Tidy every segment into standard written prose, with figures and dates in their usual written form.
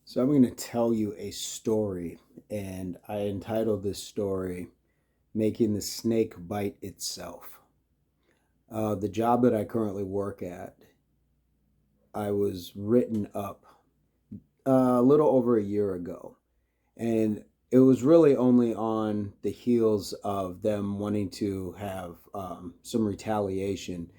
So I'm going to tell you a story, and I entitled this story Making the Snake Bite Itself. The job that I currently work at, I was written up a little over a year ago, and it was really only on the heels of them wanting to have some retaliation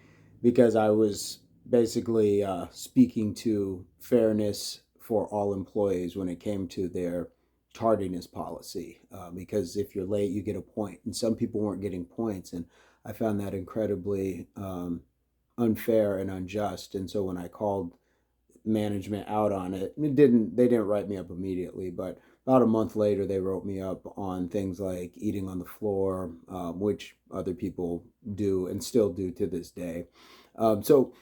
because I was basically speaking to fairness for all employees when it came to their tardiness policy. Because if you're late, you get a point, and some people weren't getting points, and I found that incredibly unfair and unjust. And so when I called management out on it. They didn't write me up immediately, but about a month later they wrote me up on things like eating on the floor, which other people do and still do to this day. So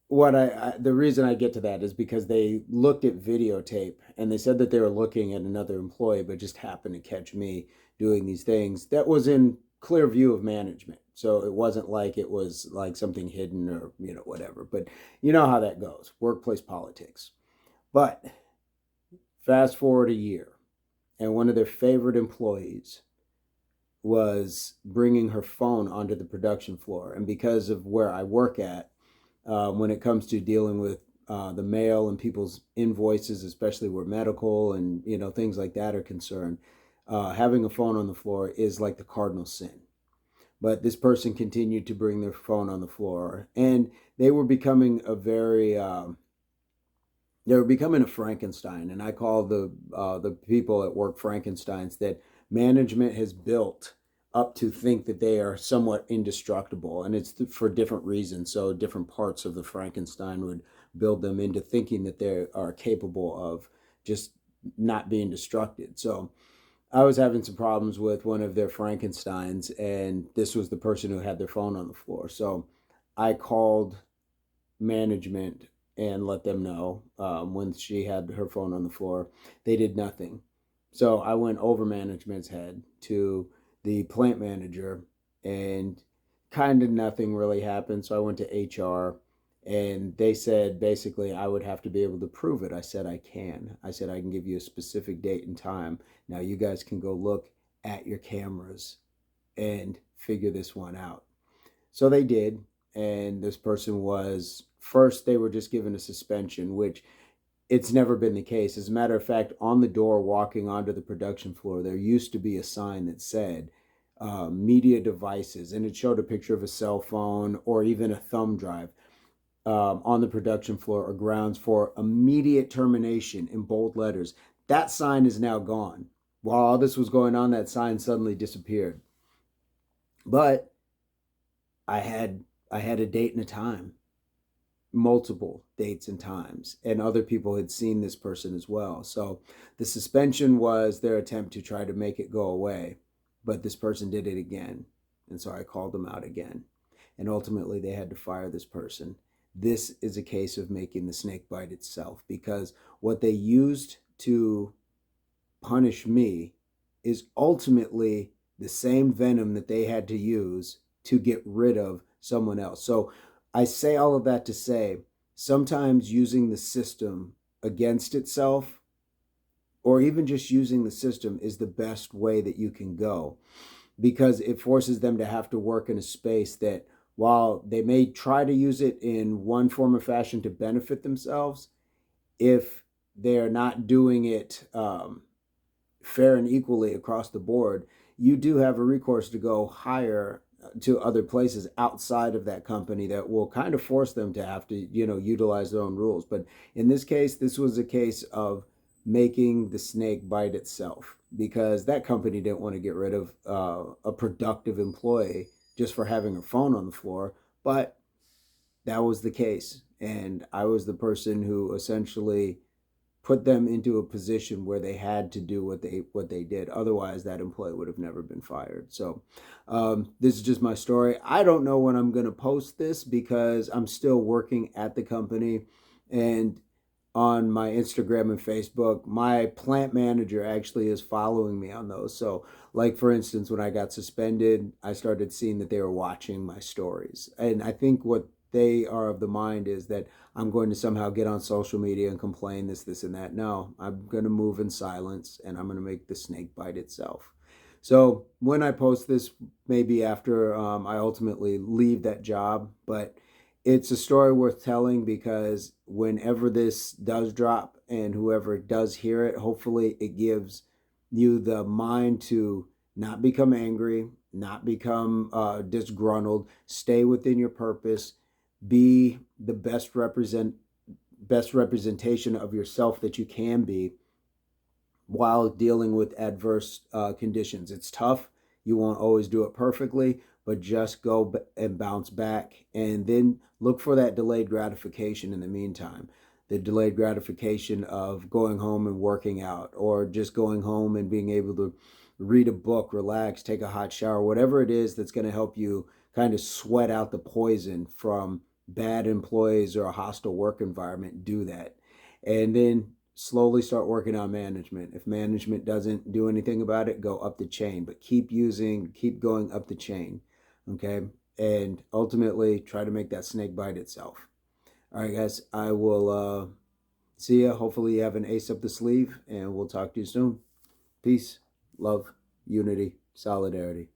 the reason I get to that is because they looked at videotape and they said that they were looking at another employee, but just happened to catch me doing these things. That was in clear view of management. So it wasn't like it was like something hidden or, whatever. But you know how that goes, workplace politics. But fast forward a year, and one of their favorite employees was bringing her phone onto the production floor. And because of where I work at, when it comes to dealing with the mail and people's invoices, especially where medical and things like that are concerned, having a phone on the floor is like the cardinal sin. But this person continued to bring their phone on the floor, and they were becoming a Frankenstein. And I call the people at work Frankensteins that management has built up to think that they are somewhat indestructible, and it's for different reasons. So different parts of the Frankenstein would build them into thinking that they are capable of just not being destructed. So I was having some problems with one of their Frankensteins, and this was the person who had their phone on the floor. So I called management and let them know when she had her phone on the floor. They did nothing. So I went over management's head to the plant manager, and kind of nothing really happened. So I went to HR, and they said basically I would have to be able to prove it. I said I can. I said I can give you a specific date and time. Now you guys can go look at your cameras and figure this one out. So they did, and this person was first, they were just given a suspension, which it's never been the case. As a matter of fact, on the door walking onto the production floor, there used to be a sign that said media devices, and it showed a picture of a cell phone or even a thumb drive on the production floor or grounds for immediate termination in bold letters. That sign is now gone. While all this was going on, that sign suddenly disappeared. But I had I had a date and a time, multiple dates and times, and other people had seen this person as well. So the suspension was their attempt to try to make it go away, but this person did it again. And so I called them out again. And ultimately, they had to fire this person. This is a case of making the snake bite itself, because what they used to punish me is ultimately the same venom that they had to use to get rid of someone else. So I say all of that to say sometimes using the system against itself, or even just using the system, is the best way that you can go, because it forces them to have to work in a space that, while they may try to use it in one form or fashion to benefit themselves, if they're not doing it fair and equally across the board, you do have a recourse to go higher to other places outside of that company that will kind of force them to have to, utilize their own rules. But in this case, this was a case of making the snake bite itself, because that company didn't want to get rid of a productive employee just for having her phone on the floor. But that was the case. And I was the person who essentially put them into a position where they had to do what they did. Otherwise, that employee would have never been fired. So this is just my story. I don't know when I'm going to post this, because I'm still working at the company, and on my Instagram and Facebook, my plant manager actually is following me on those. So, like, for instance, when I got suspended, I started seeing that they were watching my stories. And I think what they are of the mind is that I'm going to somehow get on social media and complain this, and that. No, I'm going to move in silence, and I'm going to make the snake bite itself. So when I post this, maybe after I ultimately leave that job, but it's a story worth telling because whenever this does drop and whoever does hear it, hopefully it gives you the mind to not become angry, not become disgruntled, stay within your purpose, be the best representation of yourself that you can be while dealing with adverse conditions. It's tough. You won't always do it perfectly, but just go and bounce back, and then look for that delayed gratification in the meantime. The delayed gratification of going home and working out, or just going home and being able to read a book, relax, take a hot shower, whatever it is that's going to help you kind of sweat out the poison from bad employees or a hostile work environment. Do that. And then slowly start working on management. If management doesn't do anything about it, go up the chain, but keep going up the chain. Okay. And ultimately try to make that snake bite itself. All right, guys, I will see you. Hopefully you have an ace up the sleeve, and we'll talk to you soon. Peace, love, unity, solidarity.